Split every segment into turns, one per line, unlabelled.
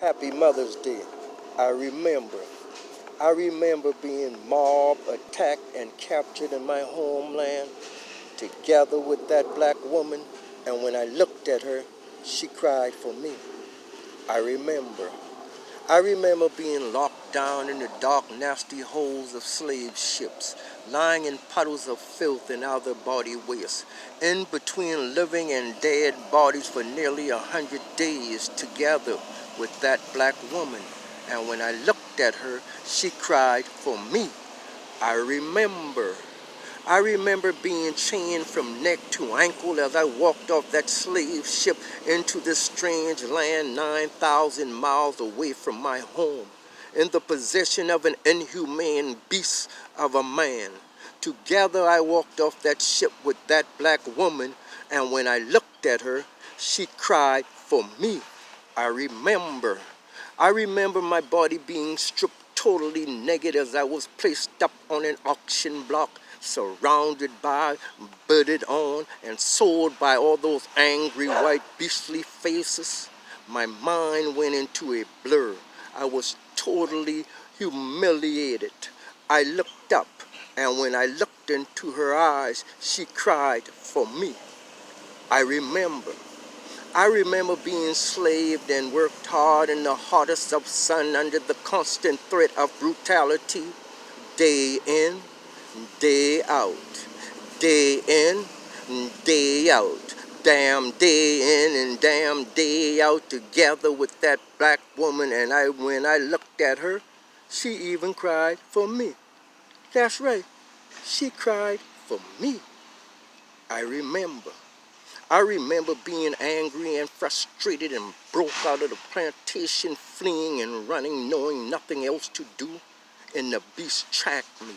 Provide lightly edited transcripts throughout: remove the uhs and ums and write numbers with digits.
Happy Mother's Day. I remember. I remember being mobbed, attacked, and captured in my homeland together with that black woman. And when I looked at her, she cried for me. I remember. I remember being locked down in the dark, nasty holes of slave ships, lying in puddles of filth and other body waste, in between living and dead bodies for nearly 100 days together with that black woman. And when I looked at her, she cried for me. I remember. I remember being chained from neck to ankle as I walked off that slave ship into this strange land 9,000 miles away from my home, in the possession of an inhumane beast of a man. Together I walked off that ship with that black woman, and when I looked at her, she cried for me. I remember. I remember my body being stripped totally naked as I was placed up on an auction block, surrounded by, bidded on, and sold by all those angry white beastly faces. My mind went into a blur. I was totally humiliated. I looked up, and when I looked into her eyes, she cried for me. I remember. I remember being enslaved and worked hard in the hottest of sun under the constant threat of brutality, day in, day out, day in, day out, damn day in and damn day out together with that black woman. And when I looked at her, she even cried for me. That's right, she cried for me. I remember. I remember being angry and frustrated and broke out of the plantation, fleeing and running, knowing nothing else to do. And the beast tracked me,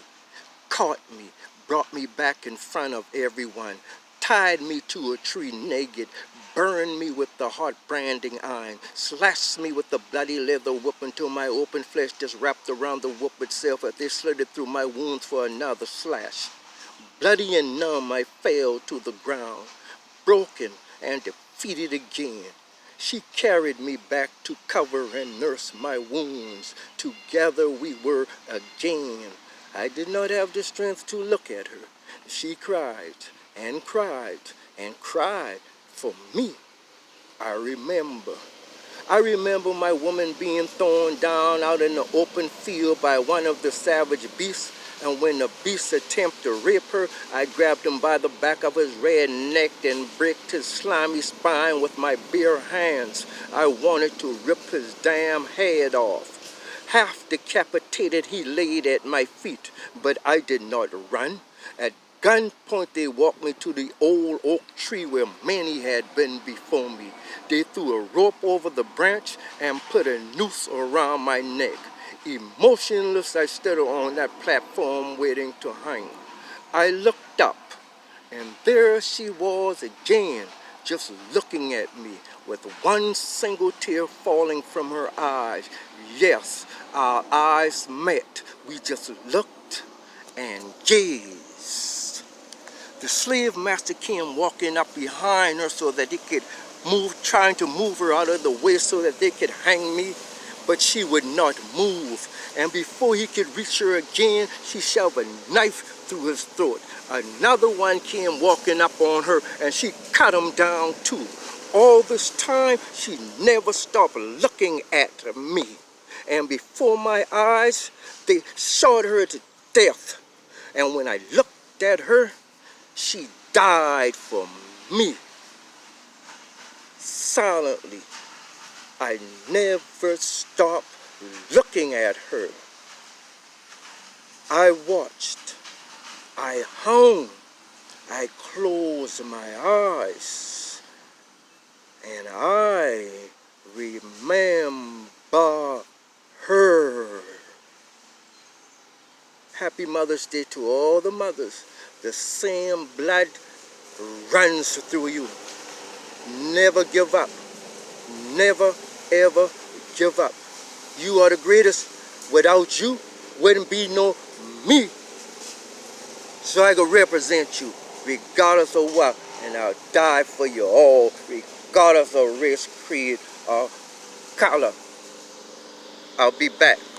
caught me, brought me back in front of everyone, tied me to a tree naked, burned me with the hot branding iron, slashed me with the bloody leather whip until my open flesh just wrapped around the whip itself as they slid it through my wounds for another slash. Bloody and numb, I fell to the ground, broken and defeated again. She carried me back to cover and nurse my wounds. Together we were again. I did not have the strength to look at her. She cried and cried and cried for me. I remember. I remember my woman being thrown down out in the open field by one of the savage beasts, and when the beast attempted to rape her, I grabbed him by the back of his red neck and bricked his slimy spine with my bare hands. I wanted to rip his damn head off. Half decapitated, he laid at my feet, but I did not run. At gunpoint, they walked me to the old oak tree where many had been before me. They threw a rope over the branch and put a noose around my neck. Emotionless, I stood on that platform waiting to hang. I looked up, and there she was again, just looking at me with one single tear falling from her eyes. Yes, our eyes met. We just looked and gazed. The slave master came walking up behind her so that he could move, trying to move her out of the way so that they could hang me. But she would not move, and before he could reach her again, she shoved a knife through his throat. Another one came walking up on her, and she cut him down too. All this time, she never stopped looking at me. And before my eyes, they shot her to death. And when I looked at her, she died for me. Silently, I never stopped looking at her. I watched, I hung, I closed my eyes, and I remember her. Happy Mother's Day to all the mothers. The same blood runs through you. Never give up. Never, ever give up. You are the greatest. Without you, wouldn't be no me. So I can represent you, regardless of what. And I'll die for you all, regardless of race, creed, or color. I'll be back.